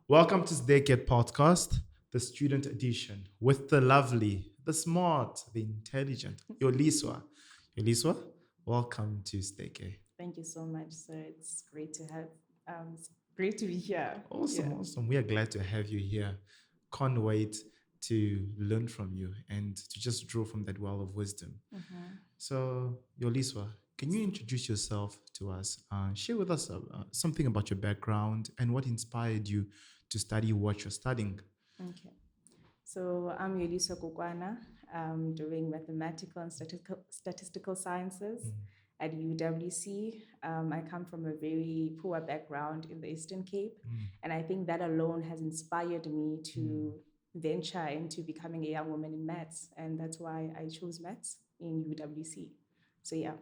Welcome to the Decade Podcast, the student edition, with the lovely, the smart, the intelligent Yoliswa. Yoliswa, welcome to Steke. Thank you so much, sir. It's great to be here. Awesome, Yeah. awesome. We are glad to have you here. Can't wait to learn from you and to just draw from that well of wisdom. So, Yoliswa, can you introduce yourself to us? Share with us something about your background and what inspired you to study what you're studying. Okay. So I'm Yoliswa Kokwana. I'm doing Mathematical and Statistical Sciences at UWC. I come from a very poor background in the Eastern Cape, and I think that alone has inspired me to venture into becoming a young woman in maths, and that's why I chose maths in UWC. So yeah.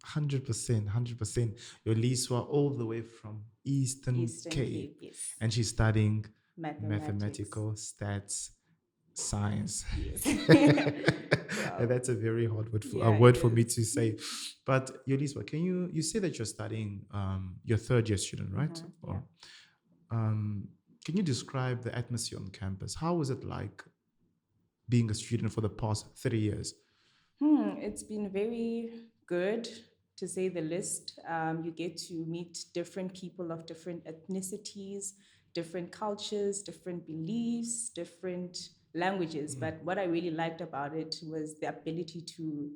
100%, 100%. Yoliswa all the way from Eastern Eastern Cape. Cape, yes. And she's studying Mathematics. mathematical stats science. Yes. And that's a very hard word for, Yeah, word it for me is. to say. But Yoliswa, you say that you're studying, your third year student, right? Yeah. Or, can you describe the atmosphere on campus? How was it like being a student for the past 3 years? It's been very good, to say the least. You get to meet different people of different ethnicities, different cultures, different beliefs, different languages. But what I really liked about it was the ability to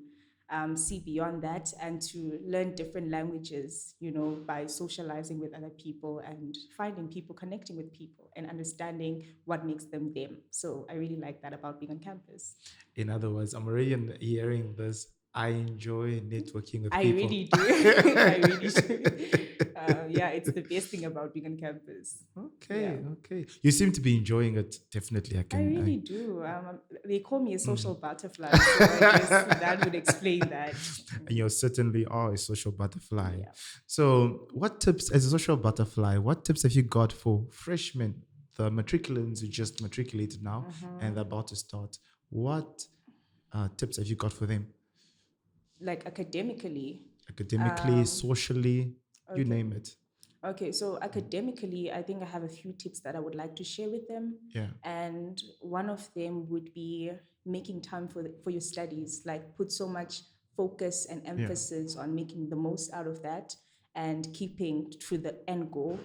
see beyond that and to learn different languages, by socializing with other people and finding people, connecting with people, and understanding what makes them them. So I really like that about being on campus. In other words, I'm already hearing this. I enjoy networking with I people. really do. I really do. Yeah, it's the best thing about being on campus. Okay, Yeah. okay. You seem to be enjoying it. Definitely, I I can. really do. They call me a social butterfly, so I guess that would explain that. And you certainly are a social butterfly. Yeah. So, what tips, as a social butterfly, what tips have you got for freshmen, the matriculants who just matriculated now and they're about to start? What tips have you got for them? Like academically. Academically, socially, you Okay. name it. Okay, so academically, I think I have a few tips that I would like to share with them. Yeah. And one of them would be making time for your studies, like put so much focus and emphasis on making the most out of that and keeping to the end goal.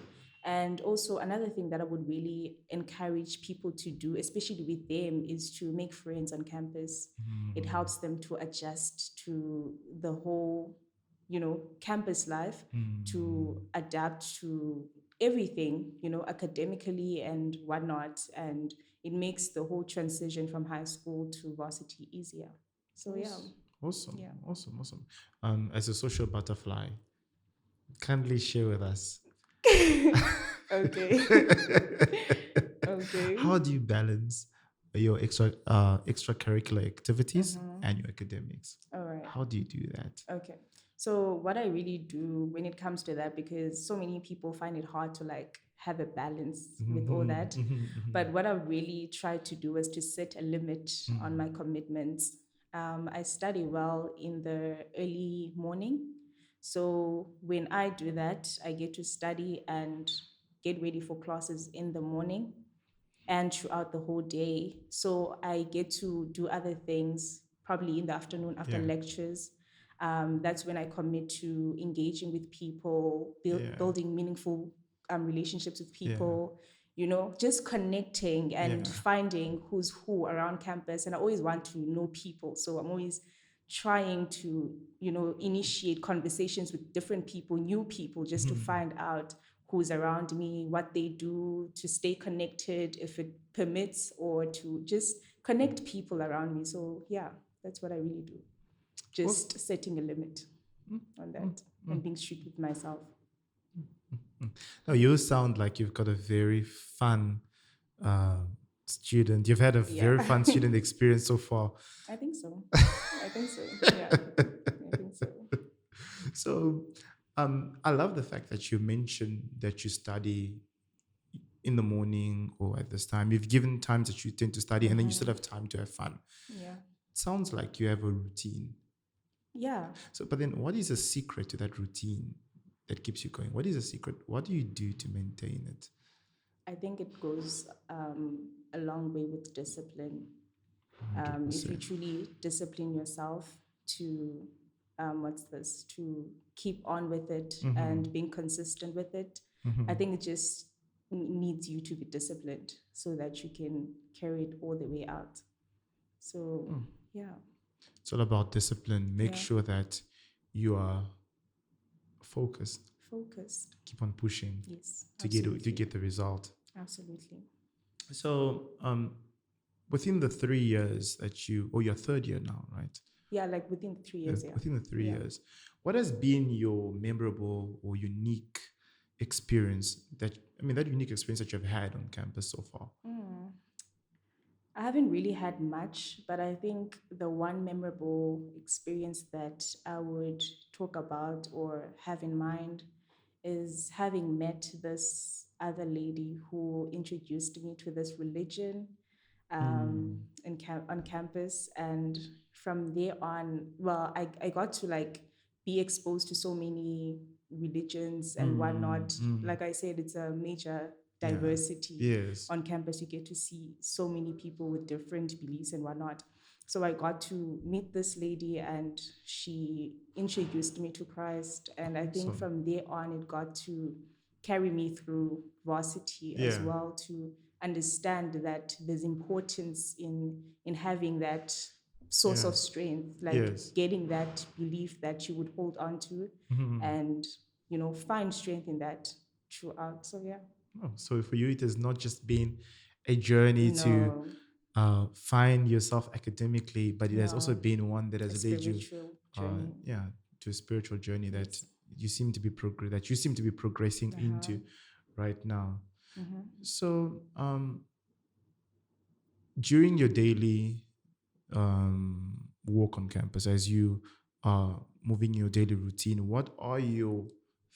And also, another thing that I would really encourage people to do, especially with them, is to make friends on campus. It helps them to adjust to the whole, campus life, to adapt to everything, academically and whatnot. And it makes the whole transition from high school to varsity easier. So, yeah. Awesome, Yeah. awesome, awesome. As a social butterfly, kindly share with us. Okay. Okay. How do you balance your extracurricular activities and your academics? All right. How do you do that? Okay. So what I really do when it comes to that, because so many people find it hard to like have a balance with all that. But what I really try to do is to set a limit on my commitments. I study well in the early morning. So when I do that, I get to study and get ready for classes in the morning and throughout the whole day. So I get to do other things probably in the afternoon after lectures. That's when I commit to engaging with people, building meaningful relationships with people, just connecting and finding who's who around campus. And I always want to know people. So I'm always trying to, initiate conversations with different people, new people, just to find out who's around me, what they do, to stay connected if it permits, or to just connect people around me. So yeah, that's what I really do. Just setting a limit on that and being strict with myself. No, you sound like you've got a very fun student. You've had a very fun student experience so far. I think so. I think so. Yeah, I think so. So, I love the fact that you mentioned that you study in the morning or at this time. You've given times that you tend to study and then you still have time to have fun. Yeah. It sounds like you have a routine. Yeah. So, but then what is the secret to that routine that keeps you going? What is the secret? What do you do to maintain it? I think it goes a long way with discipline. If you 100%. truly discipline yourself to, what's this, to keep on with it and being consistent with it, I think it just needs you to be disciplined so that you can carry it all the way out. So, yeah, It's all about discipline. Make yeah, sure that you are focused. focused. Keep on pushing Yes, to absolutely. get the result. Absolutely. So, within the 3 years that you, or your third year now, right? Yeah, like within 3 years, yeah. Within the three Yeah. years, what has been your memorable or unique experience that unique experience that you've had on campus so far? I haven't really had much, but I think the one memorable experience that I would talk about or have in mind is having met this other lady who introduced me to this religion on campus. And from there on, well, I got to like be exposed to so many religions and whatnot. Like I said, it's a major diversity Yes. on campus. You get to see so many people with different beliefs and whatnot. So I got to meet this lady and she introduced me to Christ. And I think Awesome. from there on, it got to carry me through varsity as Yeah. well, to understand that there's importance in having that source Yeah. of strength, like Yes. getting that belief that you would hold on to and, find strength in that throughout. So, yeah. Oh, so for you, it has not just been a journey to No, find yourself academically, but it has also no, been one that a has led you, spiritual journey. yeah, to a spiritual journey that Yes. you seem to be progressing into right now. So, during your daily walk on campus, as you are moving your daily routine, what are your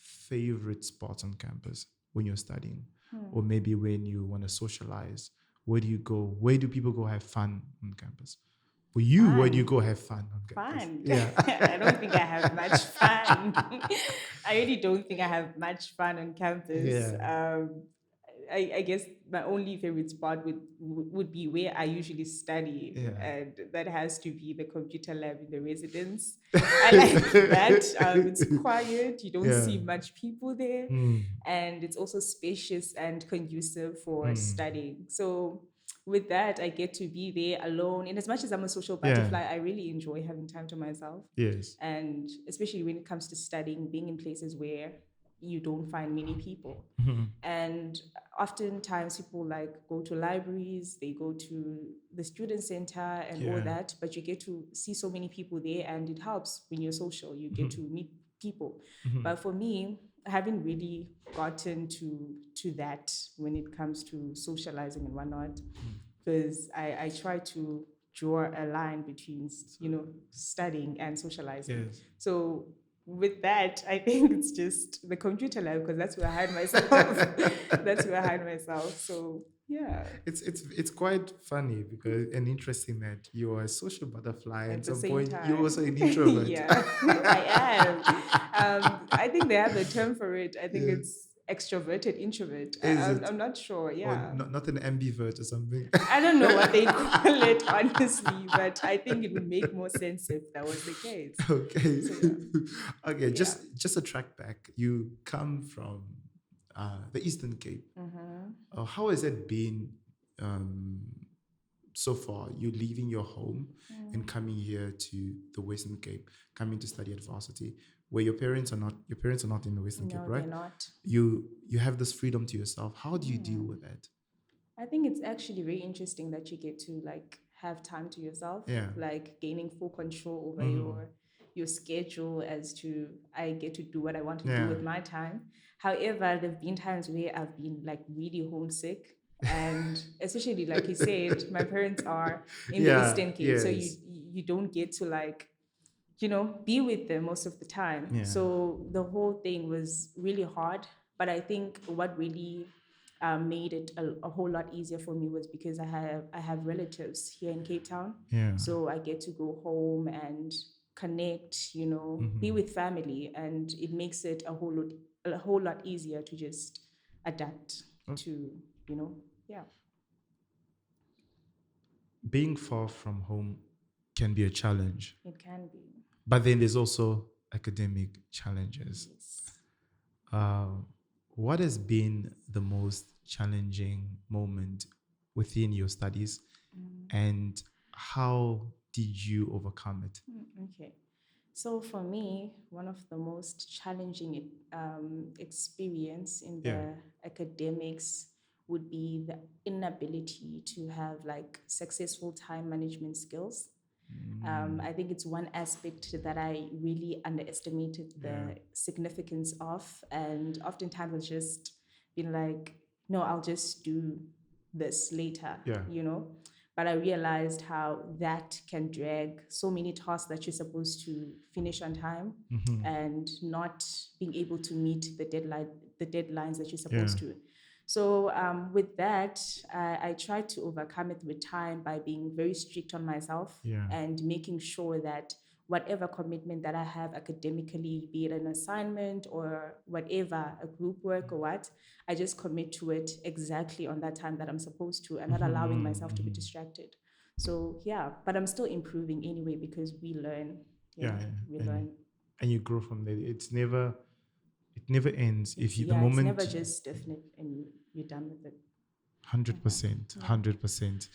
favorite spots on campus when you're studying? Or maybe when you want to socialize? Where do you go? Where do people go have fun on campus? For you, where do you Fun. go have fun on campus? Fun. Yeah. I don't think I have much fun. I really don't think I have much fun on campus. Yeah. I guess my only favorite spot would be where I usually study, Yeah. and that has to be the computer lab in the residence. I like that. It's quiet. You don't Yeah. see much people there, and it's also spacious and conducive for studying. So with that, I get to be there alone. And as much as I'm a social butterfly, I really enjoy having time to myself. Yes. And especially when it comes to studying, being in places where you don't find many people. And oftentimes people like go to libraries, they go to the student center and all that, but you get to see so many people there, and it helps when you're social. You get to meet people. But for me, I haven't really gotten to that when it comes to socializing and whatnot, because I try to draw a line between studying and socializing. Yes. So with that, I think it's just the computer lab, because that's where I hide myself. That's where I hide myself. So yeah. It's quite funny because and interesting that you're a social butterfly and At at the some same point time, you're also an introvert. yeah, I am. I think they have a term for it. I think Yeah. it's extroverted introvert. Is it? I'm not sure. Or Yeah. not an ambivert or something? I don't know what they call it, honestly, but I think it would make more sense if that was the case. Okay. So, yeah. Okay, just a track back. You come from the Eastern Cape. How has it been so far? You leaving your home and coming here to the Western Cape, coming to study at varsity, where your parents are not in the Western Cape, No, right? they're not. You have this freedom to yourself. How do you deal with that? I think it's actually very interesting that you get to like have time to yourself, Yeah. like gaining full control over your schedule, as to I get to do what I want to do with my time. However, there've been times where I've been like really homesick, and especially like you said, my parents are in the Eastern Cape, so you don't get to like be with them most of the time. Yeah. So the whole thing was really hard. But I think what really made it a whole lot easier for me was because I have relatives here in Cape Town. Yeah. So I get to go home and connect, be with family, and it makes it a whole lot easier to just adapt to you know. Yeah, Being far from home can be a challenge, it can be. but then there's also academic challenges. Yes. Uh, what has been the most challenging moment within your studies, and how did you overcome it? Okay. So for me, one of the most challenging experience in Yeah. the academics would be the inability to have like successful time management skills. I think it's one aspect that I really underestimated the Yeah. significance of, and oftentimes I've just been like, no, I'll just do this later, Yeah. you know. But I realized how that can drag so many tasks that you're supposed to finish on time, and not being able to meet the deadlines that you're supposed to. So with that, I tried to overcome it with time by being very strict on myself, Yeah. and making sure that whatever commitment that I have academically, be it an assignment or whatever, a group work or what, I just commit to it exactly on that time that I'm supposed to, and not allowing myself to be distracted. So yeah, but I'm still improving anyway because we learn. Yeah, We and learn. and you grow from there. It never ends. If It's you the yeah, it's never moment just definite and you're done with it. 100%, Yeah. 100%.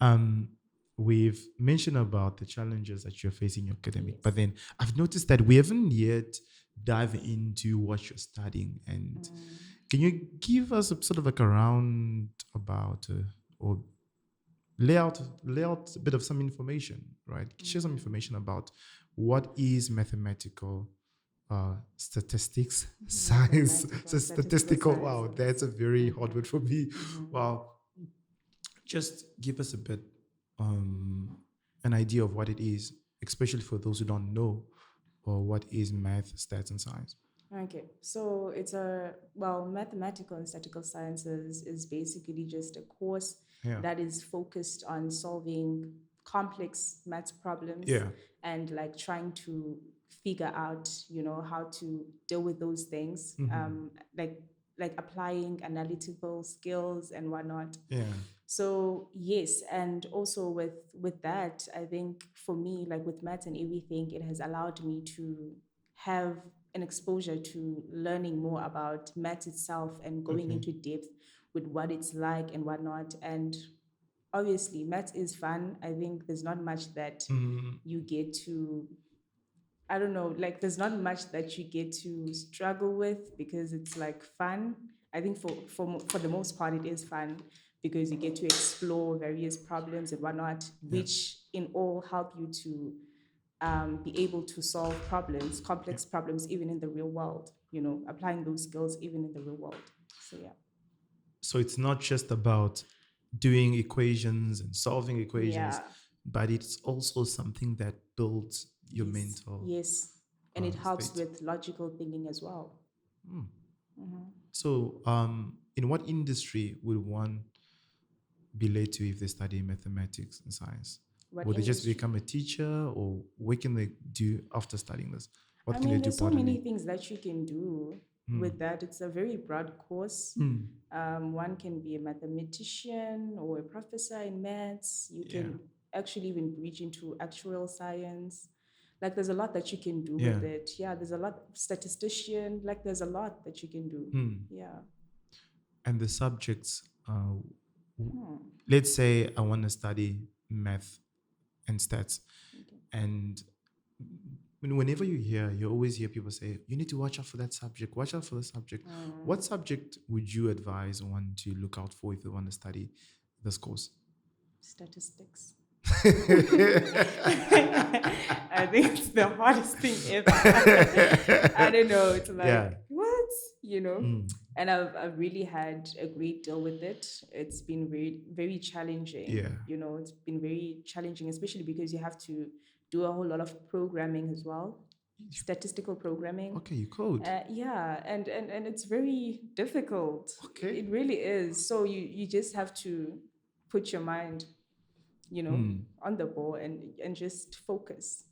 Um, we've mentioned about the challenges that you're facing in your academic, Yes. but then I've noticed that we haven't yet dive into what you're studying. And can you give us a sort of like a round about or lay out a bit of some information, right? Share some information about what is mathematical statistics science. Mathematical So and statistical statistical, wow, sciences. that's a very hard word for me. Wow. Just give us a bit an idea of what it is, especially for those who don't know, or what is math, stats, and science. Okay, so it's a well, mathematical and statistical sciences is basically just a course Yeah. that is focused on solving complex maths problems, Yeah. and like trying to figure out, you know, how to deal with those things, like applying analytical skills and whatnot. Yeah. So yes, and also with that, I think for me, like with maths and everything, it has allowed me to have an exposure to learning more about maths itself and going Okay. into depth with what it's like and whatnot. And obviously, maths is fun. I think there's not much that you get to, I don't know, like there's not much that you get to struggle with because it's like fun. I think for the most part, it is fun because you get to explore various problems and whatnot, which in all help you to be able to solve problems, complex problems, even in the real world, you know, applying those skills even in the real world. So, yeah. So it's not just about doing equations and solving equations, Yeah. but it's also something that builds your Yes. mental. Yes. And it helps state. with logical thinking as well. So, in what industry would one be led to if they study mathematics and science? What Would they just industry? become a teacher, or what can they do after studying this? What I can mean, they do there's so many parallelly? things that you can do with that. It's a very broad course. One can be a mathematician or a professor in maths. You can actually even reach into actuarial science. Like, there's a lot that you can do with it. Yeah, there's a lot. Statistician, like, there's a lot that you can do. Yeah. And the subjects, let's say I want to study math and stats, and whenever you always hear people say, you need to watch out for that subject, watch out for the subject. What subject would you advise one to look out for if they want to study this course? Statistics. I think it's the hardest thing ever. I don't know. It's like, what? You know? And I've really had a great deal with it. It's been very, very challenging. Yeah. You know, it's been very challenging, especially because you have to do a whole lot of programming as well, statistical programming. Okay, you code. Yeah, and it's very difficult. Okay. It really is. So you just have to put your mind, you know, on the ball and just focus,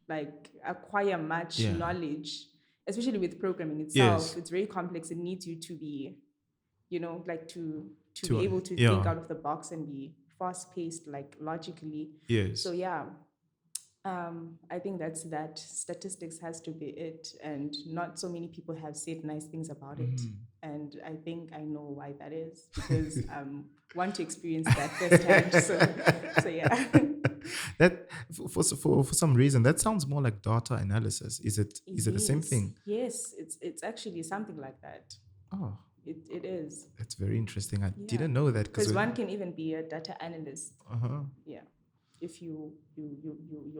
like acquire much knowledge, especially with programming itself. Yes. It's very complex. It needs you to be, you know, like to to be able to think Yeah. out of the box and be fast paced, like logically. So Yes. yeah, I think that's that. Statistics has to be it, and not so many people have said nice things about it. And I think I know why that is because want to experience that firsthand. So yeah. That for some reason that sounds more like data analysis. Is it the same Yes, thing? yes, it's actually something like that. Oh, It is. that's very interesting. I Yeah. didn't know that because Because one can even be a data analyst. uh-huh. Yeah. If you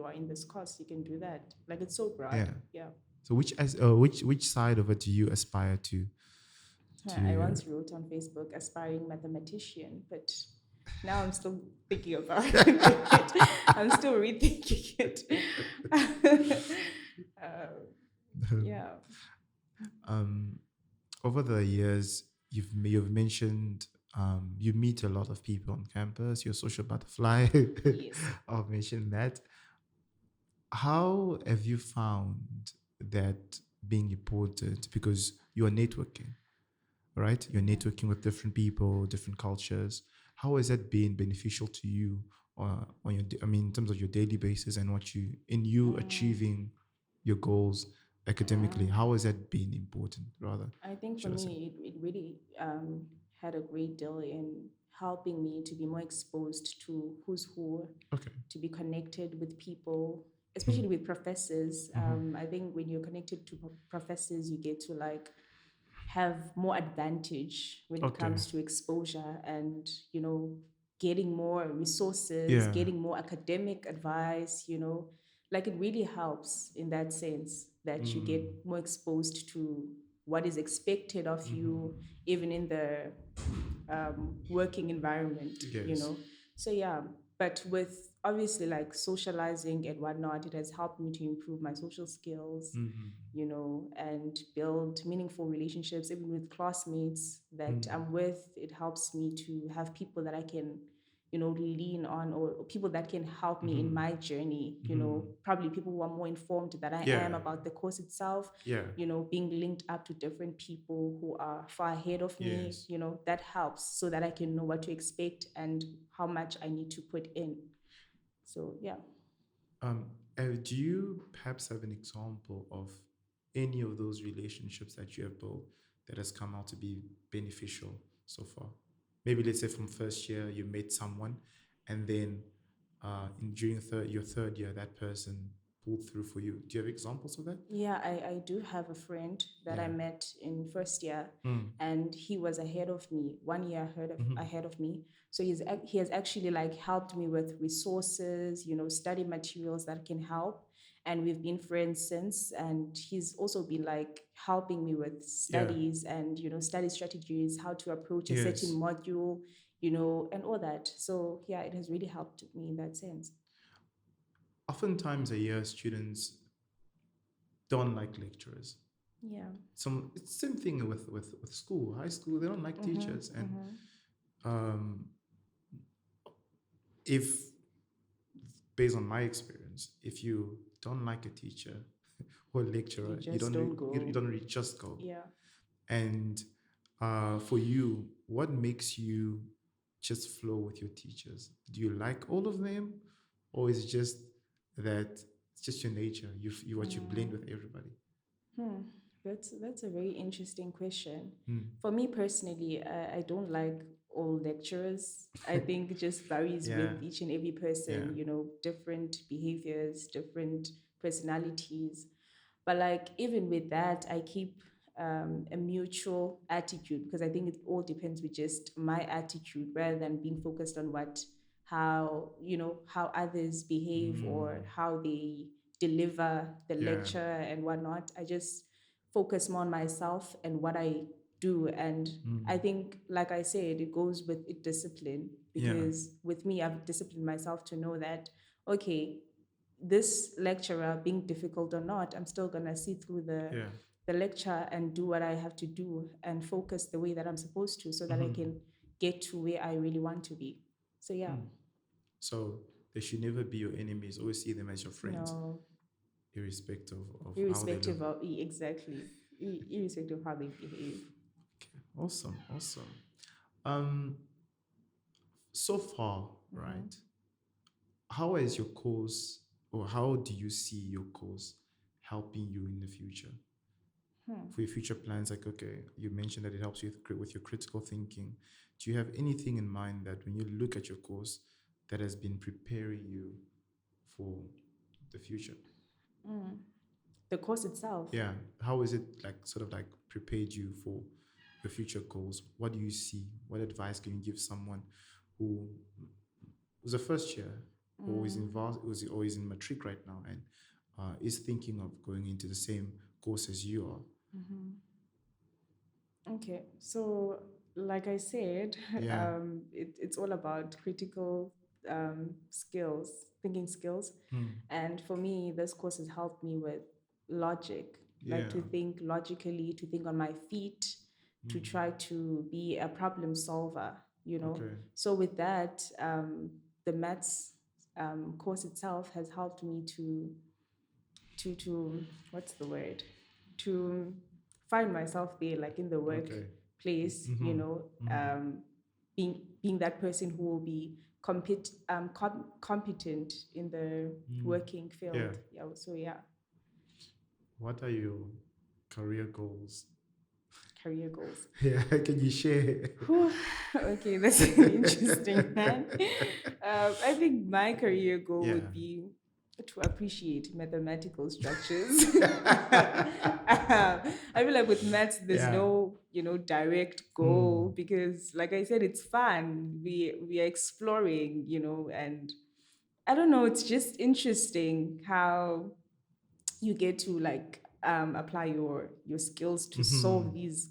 are in this course, you can do that. Like it's so broad. Yeah. Yeah. So which side of it do you aspire to I to once wrote on Facebook aspiring mathematician, but now I'm still thinking about it. I'm still rethinking it. Yeah. um over the years you've mentioned you meet a lot of people on campus, you're a social butterfly. Yes. I'll mention that. How have you found that being important? Because you are networking, right? You're networking with different people, different cultures. How has that been beneficial to you on your, I mean, in terms of your daily basis and in you achieving your goals academically? How has that been important, rather, I think for should I say? me, it really had a great deal in helping me to be more exposed to who's who, Okay. to be connected with people, especially with professors. I think when you're connected to professors, you get to like have more advantage when it Okay. comes to exposure and getting more resources, Yeah. getting more academic advice. Like it really helps in that sense that you get more exposed to what is expected of you even in the working environment. Yes. So yeah, but with obviously like socializing and whatnot, it has helped me to improve my social skills, and build meaningful relationships even with classmates that I'm with. It helps me to have people that I can lean on, or people that can help me in my journey, probably people who are more informed than I am Yeah. about the course itself, Yeah. being linked up to different people who are far ahead of me, Yes. that helps so that I can know what to expect and how much I need to put in. So yeah. Um, do you perhaps have an example of any of those relationships that you have built that has come out to be beneficial so far? Maybe let's say from first year you met someone, and then during your third year that person pulled through for you. Do you have examples of that? Yeah, I do have a friend that I Yeah. met in first year, Mm. and he was ahead of me, 1 year ahead of me. So he has actually like helped me with resources, study materials that can help. And we've been friends since. And he's also been like helping me with Yeah. studies and, study strategies, how to approach a certain Yes. module, and all that. So yeah, it has really helped me in that sense. Oftentimes, a year students don't like lecturers. Yeah. It's the same thing with school, high school. They don't like Mm-hmm, teachers, and mm-hmm. um, if based on my experience, if you don't like a teacher or You lecturer, just don't you go. don't really just go. Yeah. And for you, what makes you just flow with your teachers? Do you like all of them, or is it just that it's just your nature? You blend with everybody. Hmm. That's a very interesting question. Hmm. For me personally, I don't like all lecturers. I think it just varies Yeah, with each and every yeah. person, different behaviors, different personalities. But like even with that, I keep a mutual attitude because I think it all depends with just my attitude rather than being focused on how others behave or how they deliver the Yeah. lecture and whatnot. I just focus more on myself and what I do. And I think, like I said, it goes with discipline Yeah. because with me, I've disciplined myself to know that, okay, this lecturer being difficult or not, I'm still gonna see through Yeah. the lecture and do what I have to do and focus the way that I'm supposed to so that I can get to where I really want to be. So yeah, So they should never be your enemies. Always see them as your friends, no, irrespective of how they look. irrespective of exactly, irrespective of how they behave. Okay. Awesome. Awesome. Um, So far, right? How is your course, or how do you see your course helping you in the future? For your future plans, like, okay, you mentioned that it helps you with your critical thinking. Do you have anything in mind that when you look at your course that has been preparing you for the future? The course itself. Yeah. How is it like sort of like prepared you for your future goals? What do you see? What advice can you give someone who was a first year or is involved or is in matric right now and is thinking of going into the same course as you are? Okay, so like I said, Yeah. it's all about critical skills, thinking skills. And for me, this course has helped me with logic, like Yeah. to think logically, to think on my feet, to try to be a problem solver, you know. Okay. So with that, the maths course itself has helped me to what's the word, to find myself there, like in the Okay. workplace, you know, being that person who will be competent in the working Yeah. field. Yeah, so yeah, What are your career goals? career goals. Yeah, can you share? Whew. Okay, that's an interesting one. I think my career goal Yeah. would be to appreciate mathematical structures. I feel like with maths, there's Yeah. no, direct goal because, like I said, it's fun. We are exploring, and I don't know. It's just interesting how you get to like apply your skills to solve these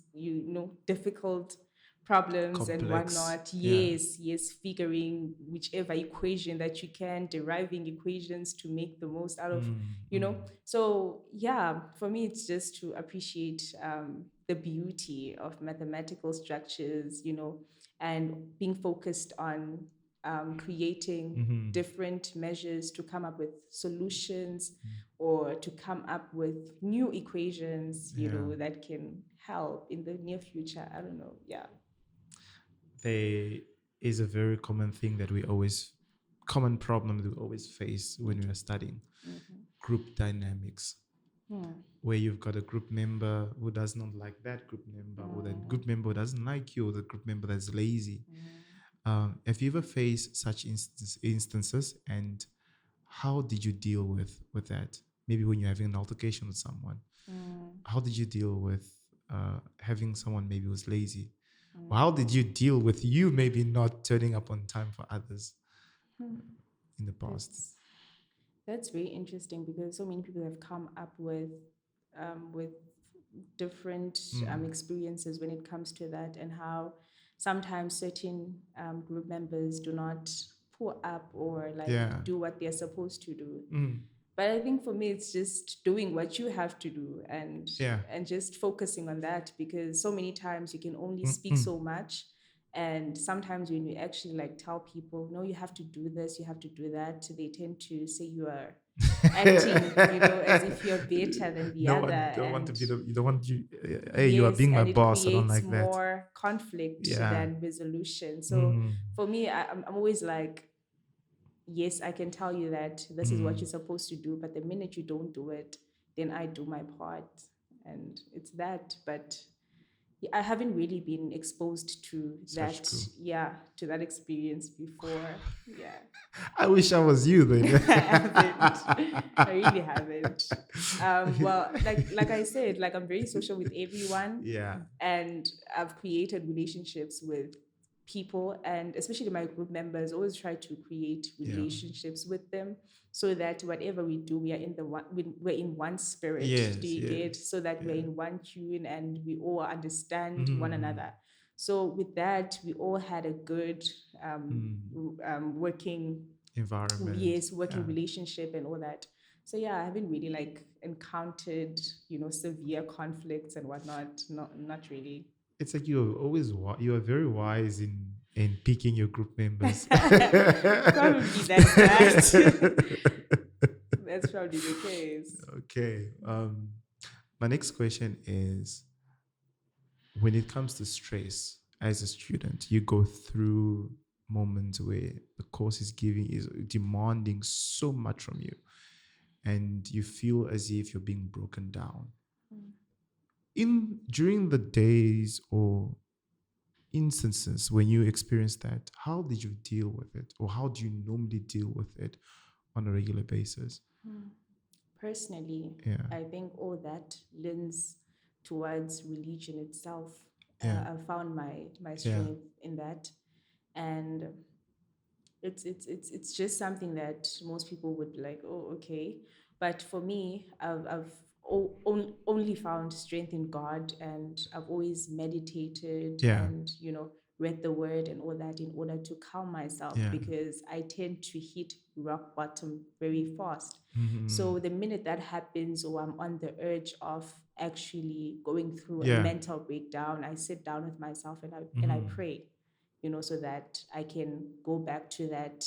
difficult problems and Complex. whatnot. Yeah. Yes, figuring whichever equation that you can, deriving equations to make the most out of, so yeah, for me it's just to appreciate the beauty of mathematical structures, and being focused on creating different measures to come up with solutions or to come up with new equations, Yeah. that can help in the near future. I don't know. Yeah. There is a very common thing that common problem that we always face when we are studying group dynamics, where you've got a group member who does not like that group member, or that group member who doesn't like you, or the group member that's lazy. Have you ever faced such instances, and how did you deal with that? Maybe when you're having an altercation with someone, how did you deal with having someone maybe who's lazy? Or how did you deal with you maybe not turning up on time for others in the past? That's that's very interesting because so many people have come up with different experiences when it comes to that, and how sometimes certain group members do not pull up or like Yeah. do what they're supposed to do. But I think for me, it's just doing what you have to do, Yeah. and just focusing on that, because so many times you can only speak so much. And sometimes when you actually like tell people, no, you have to do this, you have to do that, they tend to say you are acting, as if you're better than the No, other. I don't want to And be you don't want you. Hey, you are yes, being my and it boss. I don't creates like that. more conflict Yeah. than resolution. So for me, I'm always like, yes, I can tell you that this is what you're supposed to do, but the minute you don't do it, then I do my part. And it's that. But I haven't really been exposed to Such that, cool. yeah, to that experience before. Yeah. I wish I was you then. I haven't. I really haven't. Well, like I said, like I'm very social with everyone, Yeah. and I've created relationships with people, and especially my group members always try to create Yeah. relationships with them, so that whatever we do, we are in the one, we're in one spirit. Yes, Do you yes. get? So that we're Yeah. in one tune and we all understand one another. So with that, we all had a good working, Environment. yes, working Yeah. relationship and all that. So yeah, I haven't really like encountered, severe conflicts and whatnot. Not really. It's like you're always you are very wise in picking your group members. Probably that's that. That's probably the case. Okay. My next question is, when it comes to stress as a student, you go through moments where the course is demanding so much from you, and you feel as if you're being broken down. In during the days or instances when you experience that, how did you deal with it, or how do you normally deal with it on a regular basis? Personally, Yeah, I think all that lends towards religion itself. yeah, I've found my yeah, strength in that, and it's just something that most people would be like, oh, okay. But for me, I've only found strength in God, and I've always meditated yeah, and read the word and all that in order to calm myself, yeah. because I tend to hit rock bottom very fast. Mm-hmm. So the minute that happens, or I'm on the urge of actually going through a Yeah. mental breakdown, I sit down with myself and I Mm-hmm. pray, so that I can go back to that,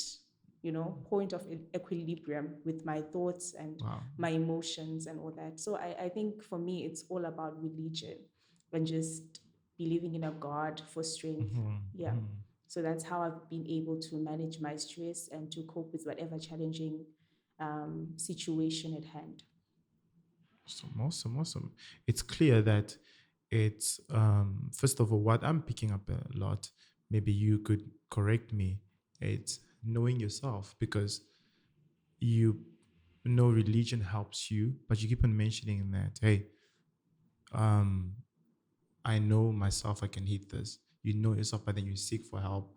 point of equilibrium with my thoughts and Wow. my emotions and all that. So I think for me, it's all about religion and just believing in a God for strength. Mm-hmm. Yeah. Mm-hmm. So that's how I've been able to manage my stress and to cope with whatever challenging situation at hand. Awesome, awesome, awesome. It's clear that it's first of all, what I'm picking up a lot, maybe you could correct me, it's knowing yourself, because you know religion helps you, but you keep on mentioning that, hey, um, I know myself, I can hit this. You know yourself, but then you seek for help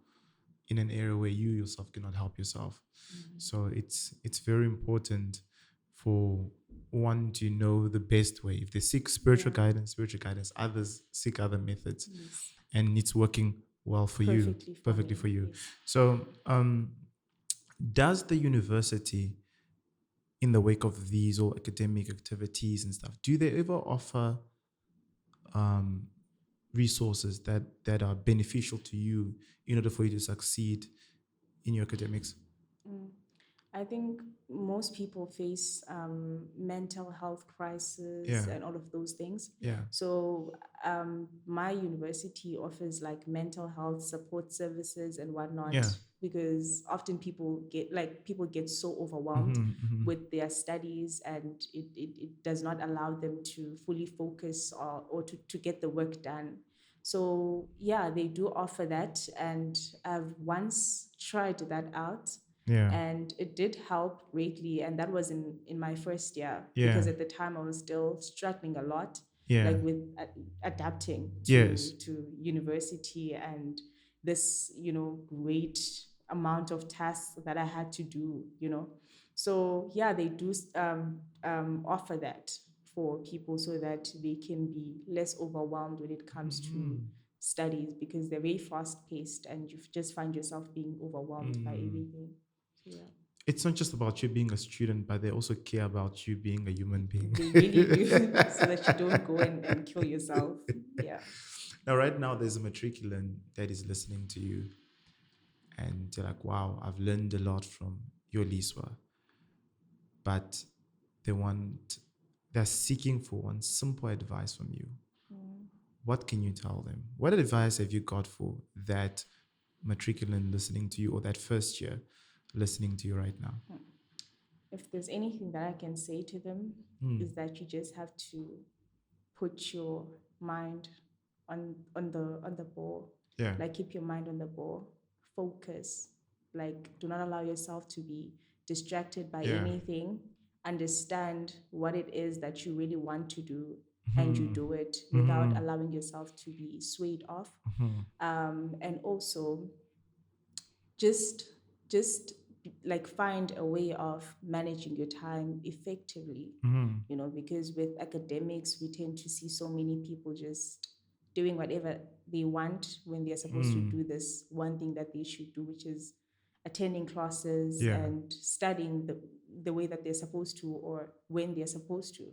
in an area where you yourself cannot help yourself. So it's very important for one to know the best way. If they seek Yeah. spiritual guidance, others seek other methods, Yes. and it's working well for you, Perfectly for perfectly me. for you. Yes. So, does the university, in the wake of these all academic activities and stuff, do they ever offer um, resources that are beneficial to you in order for you to succeed in your academics? Mm. I think most people face mental health crisis Yeah, and all of those things. yeah, So my university offers like mental health support services and whatnot, yeah. because often people get so overwhelmed Mm-hmm, mm-hmm. with their studies, and it does not allow them to fully focus, or to get the work done. So yeah, they do offer that, and I've once tried that out, Yeah, and it did help greatly, and that was in my first year, yeah, because at the time I was still struggling a lot, yeah. like with adapting Yes. to university, and this great amount of tasks that I had to do. So yeah, they do offer that for people, so that they can be less overwhelmed when it comes to Mm-hmm. studies, because they're very fast paced, and you just find yourself being overwhelmed by Mm. everything. So yeah, It's not just about you being a student, but they also care about you being a human being. they really do, so that you don't go and kill yourself. Yeah. Now, right now, there's a matriculant that is listening to you, and they're like, wow, I've learned a lot from Yoliswa, but they want, they're seeking for one simple advice from you. Mm. What can you tell them? What advice have you got for that matriculant listening to you, or that first year listening to you right now? If there's anything that I can say to them, Mm. is that you just have to put your mind on the ball. Yeah, Like, keep your mind on the ball, focus. Like, do not allow yourself to be distracted by yeah. anything. Understand what it is that you really want to do, and you Mm-hmm. do it without Mm-hmm. allowing yourself to be swayed off. Mm-hmm. And also, just just like find a way of managing your time effectively, Mm-hmm. because with academics we tend to see so many people just doing whatever they want, when they're supposed to Mm. do this one thing that they should do, which is attending classes Yeah. and studying the way that they're supposed to, or when they're supposed to.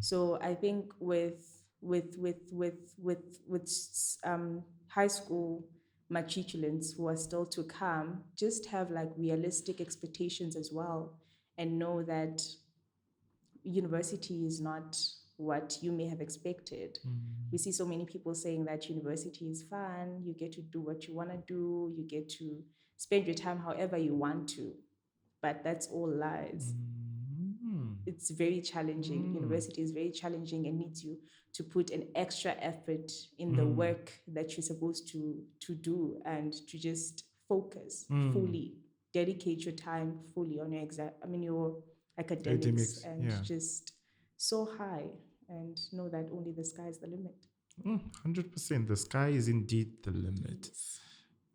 So I think with high school matriculants who are still to come, just have like realistic expectations as well, and know that university is not what you may have expected. Mm. We see so many people saying that university is fun, you get to do what you want to do, you get to spend your time however you want to, but that's all lies. It's very challenging. University is very challenging and needs you to put an extra effort in the work that you're supposed to do, and to just focus fully, dedicate your time fully on your academics, and just so high, and know that only the sky is the limit. 100%. The sky is indeed the limit. Yes.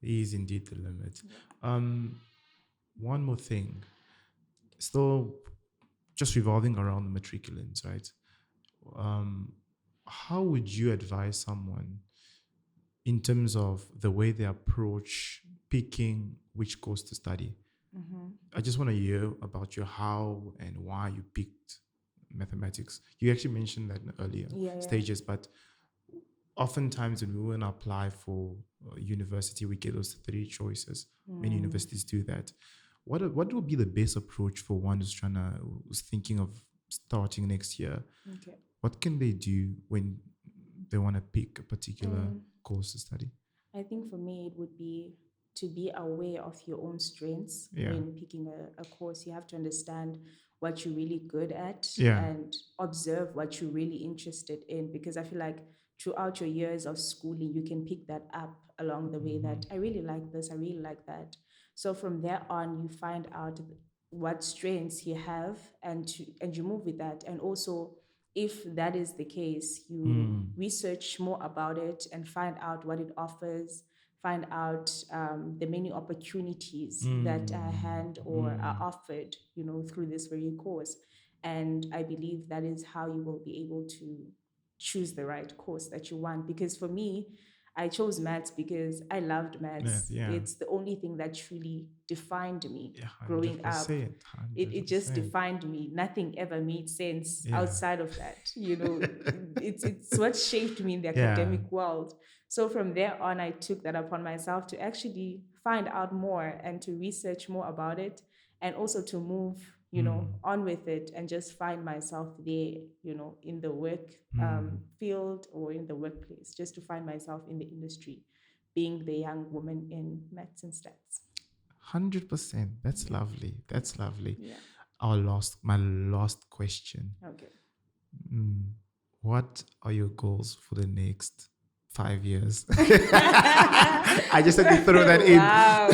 It is indeed the limit. Yeah. One more thing. Still just revolving around the matriculants, right? How would you advise someone in terms of the way they approach picking which course to study? I just want to hear about your how and why you picked mathematics. You actually mentioned that in earlier stages, but oftentimes when we want to apply for university, we get those 3 choices. Many universities do that. What would be the best approach for one who's thinking of starting next year? Okay. What can they do when they want to pick a particular course to study? I think for me, it would be to be aware of your own strengths when picking a course. You have to understand what you're really good at and observe what you're really interested in, because I feel like throughout your years of schooling, you can pick that up along the way, that I really like this, I really like that. So from there on, you find out what strengths you have, and you move with that. And also, if that is the case, you research more about it and find out what it offers, find out the many opportunities that are hand or are offered, through this very course. And I believe that is how you will be able to choose the right course that you want. Because for me, I chose maths because I loved maths. It's the only thing that truly defined me growing up. 100%. It just defined me. Nothing ever made sense outside of that. It's what shaped me in the academic world. So from there on, I took that upon myself to actually find out more and to research more about it, and also to move on with it, and just find myself there, in the work field or in the workplace, just to find myself in the industry, being the young woman in maths and stats. 100%. That's lovely. That's lovely. Yeah. My last question. Okay. What are your goals for the next 5 years? I just had to throw that in. Wow.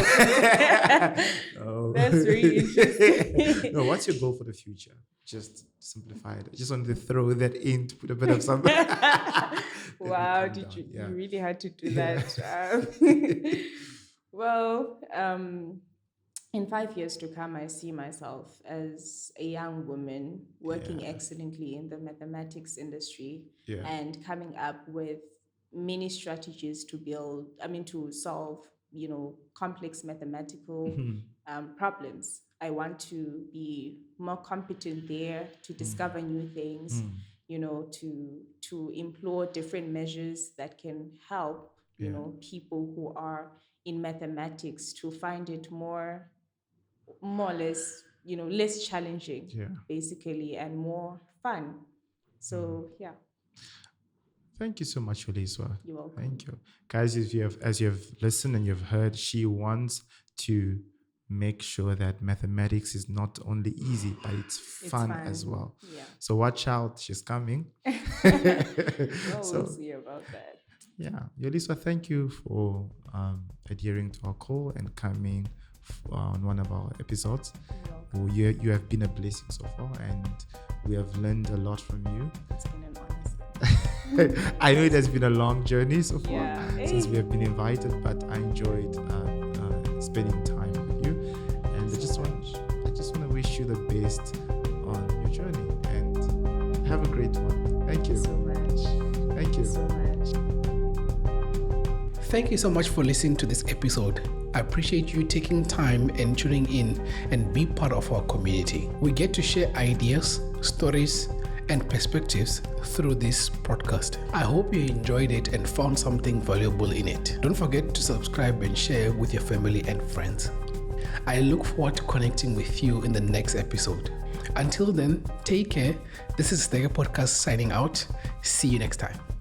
That's really interesting. No, what's your goal for the future? Just simplify it. I just wanted to throw that in to put a bit of something. Wow, you really had to do that. Well, in 5 years to come, I see myself as a young woman working excellently in the mathematics industry and coming up with many strategies to solve, complex mathematical problems. I want to be more competent there, to discover new things, to employ different measures that can help, people who are in mathematics to find it more or less, less challenging, basically, and more fun. So, Thank you so much, Yoliswa. You're welcome. Thank you. Guys, as you have listened and you've heard, she wants to make sure that mathematics is not only easy, but it's fun as well. Yeah. So watch out, she's coming. We'll see about that. Yeah. Yoliswa, thank you for adhering to our call and coming on one of our episodes. You have been a blessing so far, and we have learned a lot from you. It's been an honor. I know it has been a long journey so far since we have been invited, but I enjoyed spending time with you, and I just want to wish you the best on your journey, and have a great one. Thank you so much. Thank you so much. Thank you so much for listening to this episode. I appreciate you taking time and tuning in and be part of our community. We get to share ideas, stories, and perspectives through this podcast. I hope you enjoyed it and found something valuable in it. Don't forget to subscribe and share with your family and friends. I look forward to connecting with you in the next episode. Until then, take care. This is Stega Podcast signing out. See you next time.